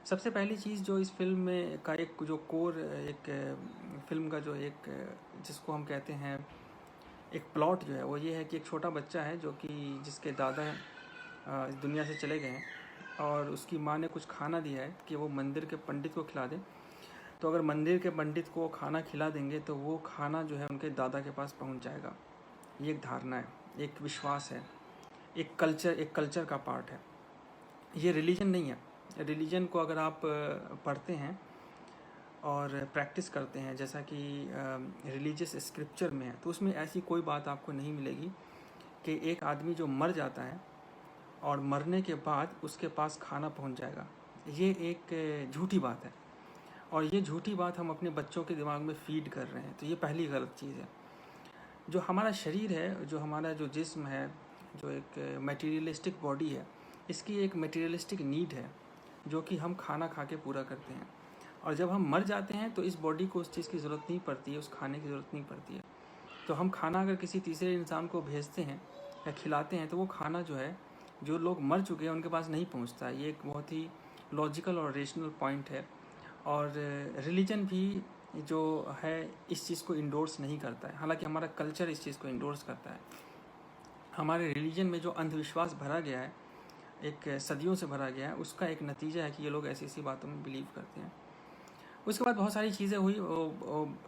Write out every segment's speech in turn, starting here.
सबसे पहली चीज़ जो इस फ़िल्म में का एक जो कोर एक फ़िल्म का जो एक जिसको हम कहते हैं एक प्लॉट जो है वो ये है कि एक छोटा बच्चा है जो कि जिसके दादा इस दुनिया से चले गए हैं और उसकी माँ ने कुछ खाना दिया है कि वो मंदिर के पंडित को खिला दे। तो अगर मंदिर के पंडित को खाना खिला देंगे तो वो खाना जो है उनके दादा के पास पहुंच जाएगा। ये एक धारणा है, एक विश्वास है, एक कल्चर का पार्ट है। ये रिलीजन नहीं है। रिलीजन को अगर आप पढ़ते हैं और प्रैक्टिस करते हैं जैसा कि रिलीजियस स्क्रिप्चर में है तो उसमें ऐसी कोई बात आपको नहीं मिलेगी कि एक आदमी जो मर जाता है और मरने के बाद उसके पास खाना पहुंच जाएगा। ये एक झूठी बात है और ये झूठी बात हम अपने बच्चों के दिमाग में फीड कर रहे हैं। तो ये पहली गलत चीज़ है। जो हमारा शरीर है, जो हमारा जो जिस्म है, जो एक मटेरियलिस्टिक बॉडी है, इसकी एक मटेरियलिस्टिक नीड है जो कि हम खाना खा के पूरा करते हैं। और जब हम मर जाते हैं तो इस बॉडी को उस चीज़ की ज़रूरत नहीं पड़ती है, उस खाने की ज़रूरत नहीं पड़ती है। तो हम खाना अगर किसी तीसरे इंसान को भेजते हैं या खिलाते हैं तो वो खाना जो है जो लोग मर चुके हैं उनके पास नहीं पहुंचता। ये एक बहुत ही लॉजिकल और रेशनल पॉइंट है। और रिलीजन भी जो है इस चीज़ को इंडोर्स नहीं करता है, हालांकि हमारा कल्चर इस चीज़ को इंडोर्स करता है। हमारे रिलीजन में जो अंधविश्वास भरा गया है, एक सदियों से भरा गया है, उसका एक नतीजा है कि ये लोग ऐसी ऐसी बातों में बिलीव करते हैं। उसके बाद बहुत सारी चीज़ें हुई।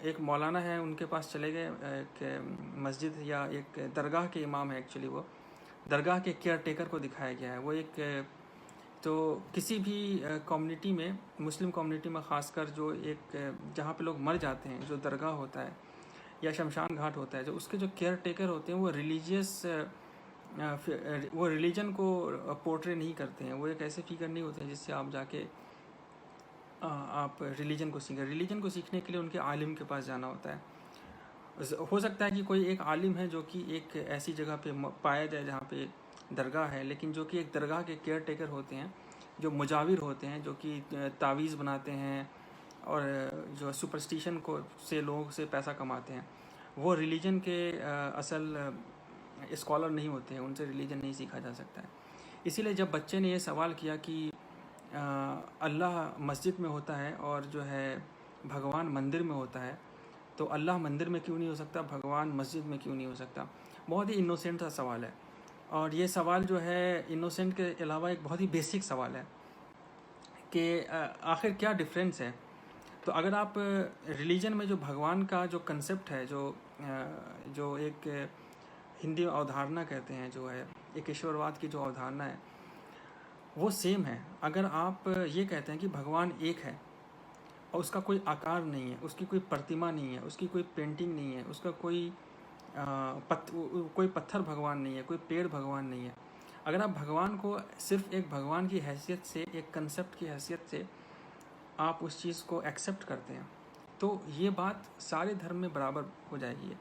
एक मौलाना है, उनके पास चले गए, एक मस्जिद या एक दरगाह के इमाम है, एक्चुअली वो दरगाह के केयर टेकर को दिखाया गया है। वो एक तो किसी भी कम्युनिटी में, मुस्लिम कम्युनिटी में ख़ासकर, जो एक जहाँ पे लोग मर जाते हैं, जो दरगाह होता है या शमशान घाट होता है, जो उसके जो केयर टेकर होते हैं वो रिलीजन को पोर्ट्रे नहीं करते हैं। वो एक ऐसे फिगर नहीं होते हैं जिससे आप जाके आप रिलीजन को सीखें। रिलीजन को सीखने के लिए उनके आलिम के पास जाना होता है। हो सकता है कि कोई एक आलिम है जो कि एक ऐसी जगह पे पाया जाए जहाँ पे दरगाह है, लेकिन जो कि एक दरगाह के केयर टेकर होते हैं, जो मुजाविर होते हैं, जो कि तावीज़ बनाते हैं और जो सुपरस्टिशन को से लोगों से पैसा कमाते हैं, वो रिलीजन के असल स्कॉलर नहीं होते हैं। उनसे रिलीजन नहीं सीखा जा सकता है। इसीलिए जब बच्चे ने ये सवाल किया कि अल्लाह मस्जिद में होता है और जो है भगवान मंदिर में होता है, तो अल्लाह मंदिर में क्यों नहीं हो सकता, भगवान मस्जिद में क्यों नहीं हो सकता। बहुत ही इनोसेंट सा सवाल है। और ये सवाल जो है इनोसेंट के अलावा एक बहुत ही बेसिक सवाल है कि आखिर क्या डिफरेंस है। तो अगर आप रिलीजन में जो भगवान का जो कंसेप्ट है, जो एक हिंदी में अवधारणा कहते हैं, जो है एक ईश्वरवाद की जो अवधारणा है, वो सेम है। अगर आप ये कहते हैं कि भगवान एक है और उसका कोई आकार नहीं है, उसकी कोई प्रतिमा नहीं है, उसकी कोई पेंटिंग नहीं है, उसका कोई पत्थर भगवान नहीं है, कोई पेड़ भगवान नहीं है, अगर आप भगवान को सिर्फ एक भगवान की हैसियत से, एक कंसेप्ट की हैसियत से आप उस चीज़ को एक्सेप्ट करते हैं, तो ये बात सारे धर्म में बराबर हो जाएगी।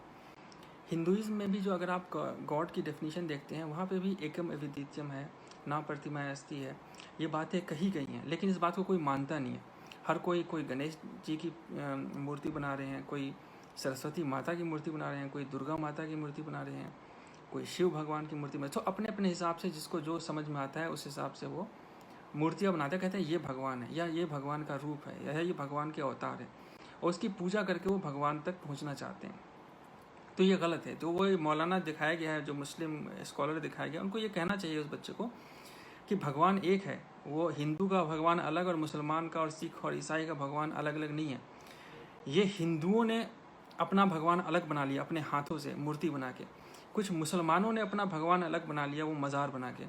हिंदुइज्म में भी जो अगर आप गॉड की डेफिनेशन देखते हैं, वहाँ पे भी एकम अद्वितीयम है, ना प्रतिमा अस्ति है, ये बातें कही गई हैं, लेकिन इस बात को कोई मानता नहीं है। हर कोई गणेश जी की मूर्ति बना रहे हैं, कोई सरस्वती माता की मूर्ति बना रहे हैं, कोई दुर्गा माता की मूर्ति बना रहे हैं, कोई शिव भगवान की मूर्ति बना, तो अपने अपने हिसाब से जिसको जो समझ में आता है उस हिसाब से वो मूर्तियाँ बनाते, कहते हैं ये भगवान है, या ये भगवान का रूप है, या ये भगवान के अवतार है, और उसकी पूजा करके वो भगवान तक पहुँचना चाहते हैं। तो ये गलत है। तो वो मौलाना दिखाया गया है, जो मुस्लिम स्कॉलर दिखाया गया, उनको ये कहना चाहिए उस बच्चे को कि भगवान एक है। वो हिंदू का भगवान अलग और मुसलमान का और सिख और ईसाई का भगवान अलग अलग नहीं है। ये हिंदुओं ने अपना भगवान अलग बना लिया अपने हाथों से मूर्ति बना के, कुछ मुसलमानों ने अपना भगवान अलग बना लिया वो मज़ार बना के,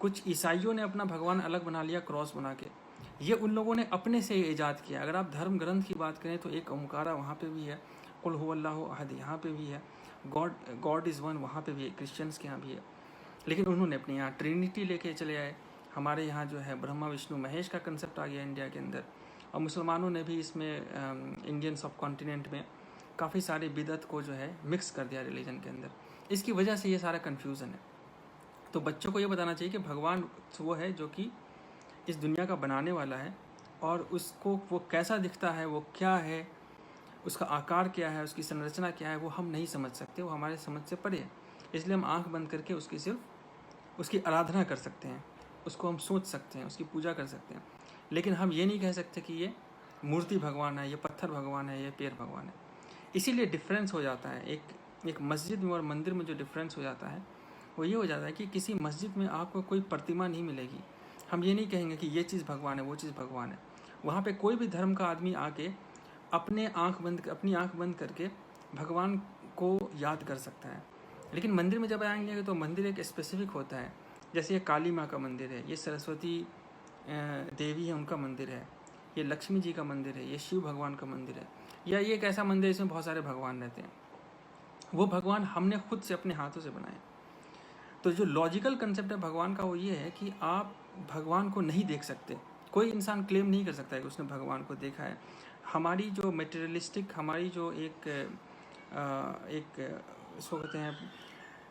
कुछ ईसाइयों ने अपना भगवान अलग बना लिया क्रॉस बना के। ये उन लोगों ने अपने से ईजाद किया। अगर आप धर्म ग्रंथ की बात करें तो एक ओमकारा वहाँ पे भी है, कुल हुवल्लाहु अहद यहाँ पे भी है, गॉड इज़ वन वहाँ पे भी है, क्रिश्चियंस के यहाँ भी है। लेकिन उन्होंने अपने यहाँ ट्रिनिटी लेके चले आए। हमारे यहाँ जो है ब्रह्मा विष्णु महेश का कंसेप्ट आ गया इंडिया के अंदर, और मुसलमानों ने भी इसमें इंडियन सब कॉन्टिनेंट में काफ़ी सारी बिदअत को जो है मिक्स कर दिया रिलीजन के अंदर। इसकी वजह से ये सारा कन्फ्यूज़न है। तो बच्चों को ये बताना चाहिए कि भगवान वो है जो कि इस दुनिया का बनाने वाला है, और उसको वो कैसा दिखता है, वो क्या है, उसका आकार क्या है, उसकी संरचना क्या है, वो हम नहीं समझ सकते, वो हमारे समझ से परे है। इसलिए हम आंख बंद करके उसकी सिर्फ उसकी आराधना कर सकते हैं, उसको हम सोच सकते हैं, उसकी पूजा कर सकते हैं। लेकिन हम ये नहीं कह सकते कि ये मूर्ति भगवान है, ये पत्थर भगवान है, ये पेड़ भगवान है। इसीलिए डिफरेंस हो जाता है, एक मस्जिद में और मंदिर में जो डिफरेंस हो जाता है वो ये हो जाता है कि किसी मस्जिद में आपको कोई प्रतिमा नहीं मिलेगी। हम ये नहीं कहेंगे कि ये चीज़ भगवान है, वो चीज़ भगवान है। वहाँ पे कोई भी धर्म का आदमी आके अपनी आँख बंद करके भगवान को याद कर सकता है। लेकिन मंदिर में जब आएंगे तो मंदिर एक स्पेसिफिक होता है। जैसे ये काली माँ का मंदिर है, ये सरस्वती देवी है उनका मंदिर है, ये लक्ष्मी जी का मंदिर है, ये शिव भगवान का मंदिर है, या ये एक ऐसा मंदिर है जिसमें बहुत सारे भगवान रहते हैं। वो भगवान हमने खुद से अपने हाथों से बनाए। तो जो लॉजिकल कंसेप्ट है भगवान का वो ये है कि आप भगवान को नहीं देख सकते। कोई इंसान क्लेम नहीं कर सकता है कि उसने भगवान को देखा है। हमारी जो मटेरियलिस्टिक, हमारी जो एक इसको कहते हैं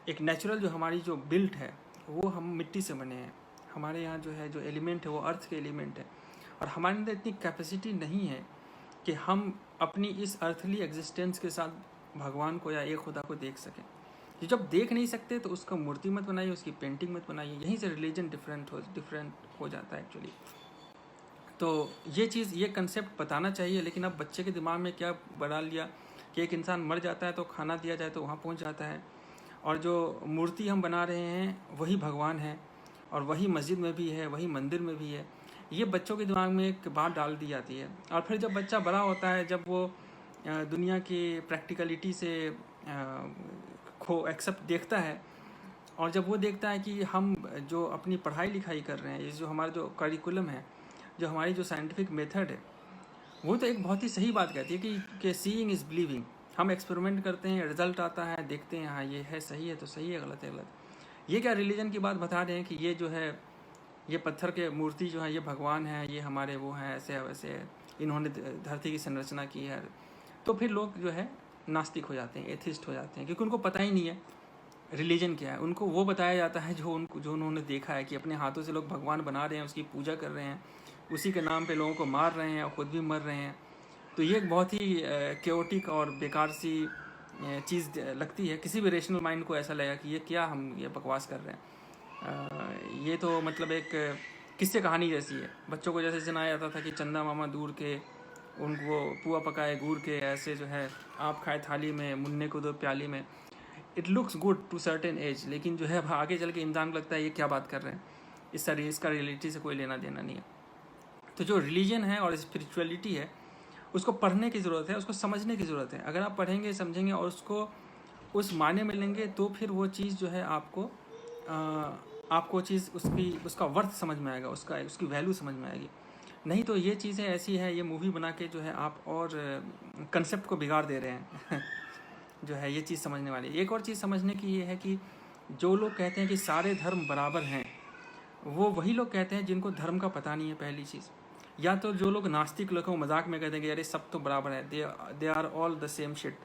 एक नेचुरल जो हमारी जो बिल्ट है वो हम मिट्टी से बने हैं। हमारे यहाँ जो है जो एलिमेंट है वो अर्थ के एलिमेंट है, और हमारे अंदर इतनी कैपेसिटी नहीं है कि हम अपनी इस अर्थली एग्जिस्टेंस के साथ भगवान को या एक खुदा को देख सकें। जब देख नहीं सकते तो उसका मूर्ति मत बनाइए, उसकी पेंटिंग मत बनाइए। यहीं से रिलीजन डिफरेंट हो जाता है एक्चुअली। तो ये चीज़, ये कंसेप्ट बताना चाहिए, लेकिन अब बच्चे के दिमाग में क्या बढ़ा लिया कि एक इंसान मर जाता है तो खाना दिया जाए तो वहाँ पहुँच जाता है, और जो मूर्ति हम बना रहे हैं वही भगवान है, और वही मस्जिद में भी है, वही मंदिर में भी है। ये बच्चों के दिमाग में एक बात डाल दी जाती है, और फिर जब बच्चा बड़ा होता है, जब वो दुनिया की प्रैक्टिकलिटी से को एक्सेप्ट देखता है, और जब वो देखता है कि हम जो अपनी पढ़ाई लिखाई कर रहे हैं, ये जो हमारा जो करिकुलम है, जो हमारी जो साइंटिफिक मेथड है, वो तो एक बहुत ही सही बात कहती है कि सीइंग इज़ बिलीविंग। हम एक्सपेरिमेंट करते हैं, रिजल्ट आता है, देखते हैं हाँ ये है सही है तो सही है, गलत है गलत। ये क्या रिलीजन की बात बता रहे हैं कि ये जो है ये पत्थर के मूर्ति जो है ये भगवान है, ये हमारे वो हैं, ऐसे है वैसे है, इन्होंने धरती की संरचना की है। तो फिर लोग जो है नास्तिक हो जाते हैं, एथिस्ट हो जाते हैं, क्योंकि उनको पता ही नहीं है रिलीजन क्या है। उनको वो बताया जाता है जो उन्होंने देखा है कि अपने हाथों से लोग भगवान बना रहे हैं, उसकी पूजा कर रहे हैं, उसी के नाम पे लोगों को मार रहे हैं और ख़ुद भी मर रहे हैं। तो ये एक बहुत ही केओटिक और बेकार सी चीज़ लगती है। किसी भी रेशनल माइंड को ऐसा लगेगा कि ये क्या हम ये बकवास कर रहे हैं। ये तो मतलब एक किस्से कहानी जैसी है। बच्चों को जैसे सुनाया जाता था कि चंदा मामा दूर के उनको पुआ पकाए गुड़ के, ऐसे जो है आप खाए थाली में, मुन्ने को दो प्याली में। It looks good to certain age, लेकिन जो है अब आगे चल के इंसान को लगता है ये क्या बात कर रहे हैं, इसका रियलिटी से कोई लेना देना नहीं है। तो जो रिलीजन है और स्पिरिचुअलिटी है उसको पढ़ने की ज़रूरत है, उसको समझने की ज़रूरत है। अगर आप पढ़ेंगे, समझेंगे और उसको उस मायने में लेंगे तो फिर वो चीज़ जो है आपको चीज़ उसका वर्थ समझ में आएगा, उसकी वैल्यू समझ में आएगी। नहीं तो ये चीज़ें ऐसी है, ये मूवी बना के जो है आप और कंसेप्ट को बिगाड़ दे रहे हैं जो है ये चीज़ समझने वाली। एक और चीज़ समझने की ये है कि जो लोग कहते हैं कि सारे धर्म बराबर हैं, वो वही लोग कहते हैं जिनको धर्म का पता नहीं है, पहली चीज़। या तो जो लोग नास्तिक लोग हैं, मजाक में कहते हैं कि यार सब तो बराबर है, they are all the same shit,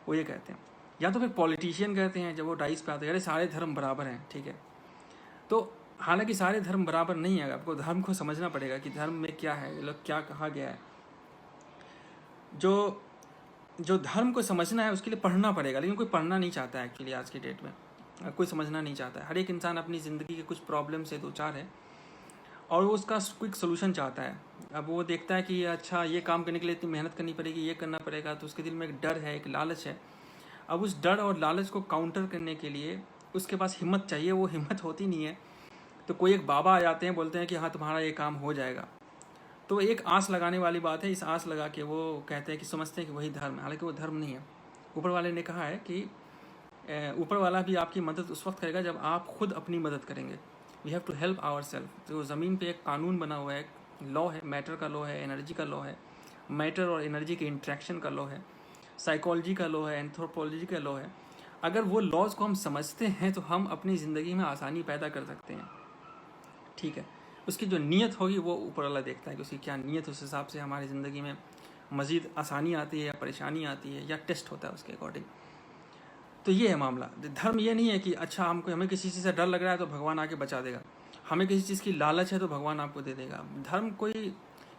वो ये कहते हैं। या तो फिर पॉलिटिशियन कहते हैं जब वो डाइस पे आते हैं, यार सारे धर्म बराबर हैं, ठीक है। तो हालांकि सारे धर्म बराबर नहीं है, आपको धर्म को समझना पड़ेगा कि धर्म में क्या है, लोग क्या कहा गया है। जो धर्म को समझना है उसके लिए पढ़ना पड़ेगा, लेकिन कोई पढ़ना नहीं चाहता है एक्चुअली। आज की डेट में कोई समझना नहीं चाहता है। हर एक इंसान अपनी ज़िंदगी के कुछ प्रॉब्लम से दो चार है और वो उसका क्विक सोल्यूशन चाहता है। अब वो देखता है कि अच्छा ये काम करने के लिए इतनी मेहनत करनी पड़ेगी, ये करना पड़ेगा, तो उसके दिल में एक डर है, एक लालच है। अब उस डर और लालच को काउंटर करने के लिए उसके पास हिम्मत चाहिए, वो हिम्मत होती नहीं है। तो कोई एक बाबा आ जाते हैं, बोलते हैं कि हाँ तुम्हारा ये काम हो जाएगा। तो एक आस लगाने वाली बात है, इस आस लगा के वो कहते हैं कि समझते हैं कि वही धर्म है, हालांकि वो धर्म नहीं है। ऊपर वाले ने कहा है कि ऊपर वाला भी आपकी मदद उस वक्त करेगा जब आप खुद अपनी मदद करेंगे। We have to help our self. तो ज़मीन पे एक कानून बना हुआ है, लॉ है, मैटर का लॉ है, एनर्जी का लॉ है, मैटर और एनर्जी के इंट्रैक्शन का लॉ है, साइकोलॉजी का लॉ है, एंथ्रोपोलॉजी का लॉ है। अगर वो लॉज को हम समझते हैं तो हम अपनी ज़िंदगी में आसानी पैदा कर सकते हैं, ठीक है। उसकी जो नीयत होगी वो ऊपर वाला देखता है कि उसकी क्या नीयत, उस हिसाब से हमारी ज़िंदगी में मज़ीद आसानी आती है या परेशानी आती है या टेस्ट होता है उसके अकॉर्डिंग। तो ये है मामला। धर्म ये नहीं है कि अच्छा हमें किसी चीज़ से डर लग रहा है तो भगवान आके बचा देगा, हमें किसी चीज़ की लालच है तो भगवान आपको दे देगा। धर्म कोई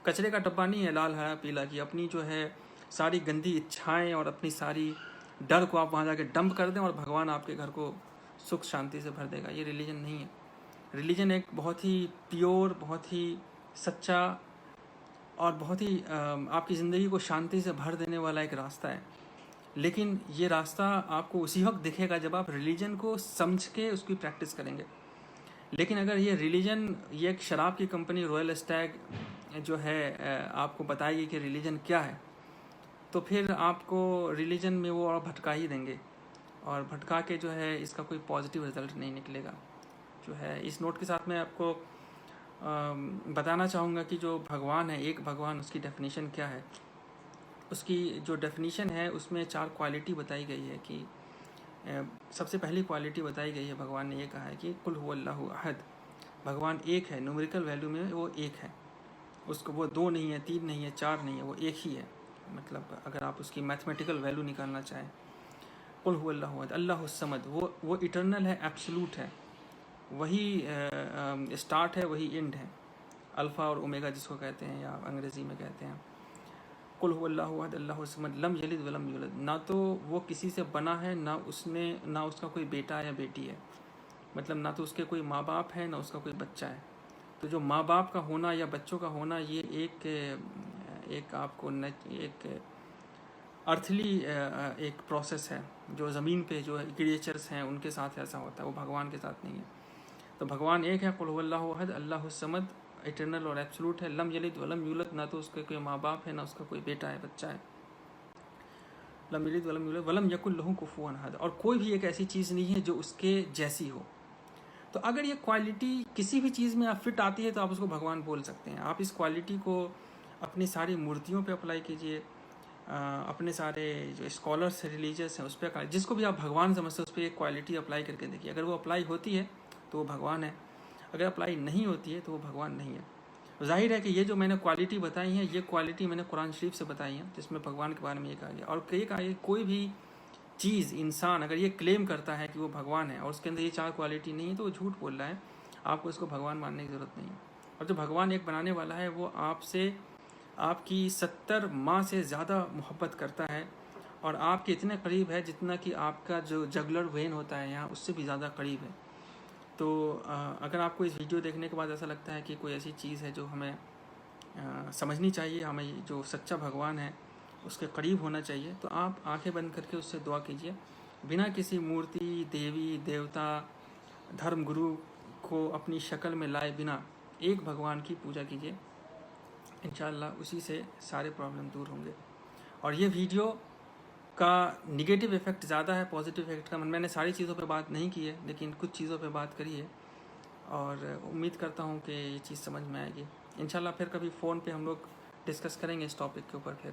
कचरे का डब्बा नहीं है, लाल हरा पीला, की अपनी जो है सारी गंदी इच्छाएं और अपनी सारी डर को आप वहाँ जाके डंप कर दें और भगवान आपके घर को सुख शांति से भर देगा। ये रिलीजन नहीं है। रिलीजन एक बहुत ही प्योर, बहुत ही सच्चा और बहुत ही आपकी ज़िंदगी को शांति से भर देने वाला एक रास्ता है। लेकिन ये रास्ता आपको उसी वक्त दिखेगा जब आप रिलीजन को समझ के उसकी प्रैक्टिस करेंगे। लेकिन अगर ये रिलीजन, ये एक शराब की कंपनी रॉयल स्टैग जो है आपको बताएगी कि रिलीजन क्या है, तो फिर आपको रिलीजन में वो और भटका ही देंगे, और भटका के जो है इसका कोई पॉजिटिव रिजल्ट नहीं निकलेगा। जो है इस नोट के साथ मैं आपको बताना चाहूँगा कि जो भगवान है, एक भगवान, उसकी डेफिनेशन क्या है। उसकी जो डेफिनेशन है उसमें 4 क्वालिटी बताई गई है कि सबसे पहली क्वालिटी बताई गई है, भगवान ने ये कहा है कि कुल हुवल्लाहु अहद, भगवान एक है। न्यूमेरिकल वैल्यू में वो एक है, उसको वो 2 नहीं है, 3 नहीं है, 4 नहीं है, वो एक ही है। मतलब अगर आप उसकी मैथमेटिकल वैल्यू निकालना चाहें, कुल हुवल्लाहु अहद अल्लाहुस समद, वो इटर्नल है, एब्सोल्यूट है, वही स्टार्ट है, वही एंड है, अल्फ़ा और ओमेगा जिसको कहते हैं या अंग्रेज़ी में कहते हैं। कुल हुवल्लाहु अहद अल्लाहुस समद लम यलिद वलम यूलद, ना तो वो किसी से बना है, ना उसका कोई बेटा या बेटी है। मतलब ना तो उसके कोई माँ बाप है, ना उसका कोई बच्चा है। तो जो माँ बाप का होना या बच्चों का होना, ये एक आपको एक अर्थली एक प्रोसेस है जो ज़मीन पे जो क्रिएचर्स हैं उनके साथ ऐसा होता है, वो भगवान के साथ नहीं है। तो भगवान एक है, कुल हुवल्लाहु अहद अल्लाहुस समद, इटर्नल और एब्सोल्यूट है। लम यलिद वलम यूलद, ना तो उसके कोई माँ बाप है, ना उसका कोई बेटा है, बच्चा है। लम यलिद वलम यूलद वलम यकुल लहू कुफुवन अहद, और कोई भी एक ऐसी चीज़ नहीं है जो उसके जैसी हो। तो अगर ये क्वालिटी किसी भी चीज़ में आप फिट आती है तो आप उसको भगवान बोल सकते हैं। आप इस क्वालिटी को अपनी सारी मूर्तियों पे अप्लाई कीजिए, अपने सारे जो स्कॉलर्स रिलीजियस हैं उस पर, जिसको भी आप भगवान समझते हैं उस पर एक क्वालिटी अप्लाई करके देखिए। अगर वो अप्लाई होती है तो वो भगवान है, अगर अप्लाई नहीं होती है तो वो भगवान नहीं है। जाहिर है कि ये जो मैंने क्वालिटी बताई हैं, ये क्वालिटी मैंने कुरान शरीफ से बताई हैं, जिसमें भगवान के बारे में ये कहा गया। और कई कहा, कोई भी चीज़, इंसान अगर ये क्लेम करता है कि वो भगवान है और उसके अंदर ये 4 क्वालिटी नहीं है तो वो झूठ बोल रहा है। आपको इसको भगवान मानने की ज़रूरत नहीं है। और जो भगवान एक बनाने वाला है वो आपसे, आपकी 70 माह से ज़्यादा मोहब्बत करता है, और आपके इतने करीब है जितना कि आपका जो जगलर वेन होता है यहाँ, उससे भी ज़्यादा करीब है। तो अगर आपको इस वीडियो देखने के बाद ऐसा लगता है कि कोई ऐसी चीज़ है जो हमें समझनी चाहिए, हमें जो सच्चा भगवान है उसके करीब होना चाहिए, तो आप आंखें बंद करके उससे दुआ कीजिए, बिना किसी मूर्ति, देवी देवता, धर्म गुरु को अपनी शक्ल में लाए बिना एक भगवान की पूजा कीजिए। इंशाअल्लाह उसी से सारे प्रॉब्लम दूर होंगे। और ये वीडियो का निगेटिव इफ़ेक्ट ज़्यादा है, पॉजिटिव इफ़ेक्ट का मैंने सारी चीज़ों पे बात नहीं की है, लेकिन कुछ चीज़ों पे बात करी है, और उम्मीद करता हूँ कि ये चीज़ समझ में आएगी। इंशाल्लाह फिर कभी फ़ोन पे हम लोग डिस्कस करेंगे इस टॉपिक के ऊपर फिर।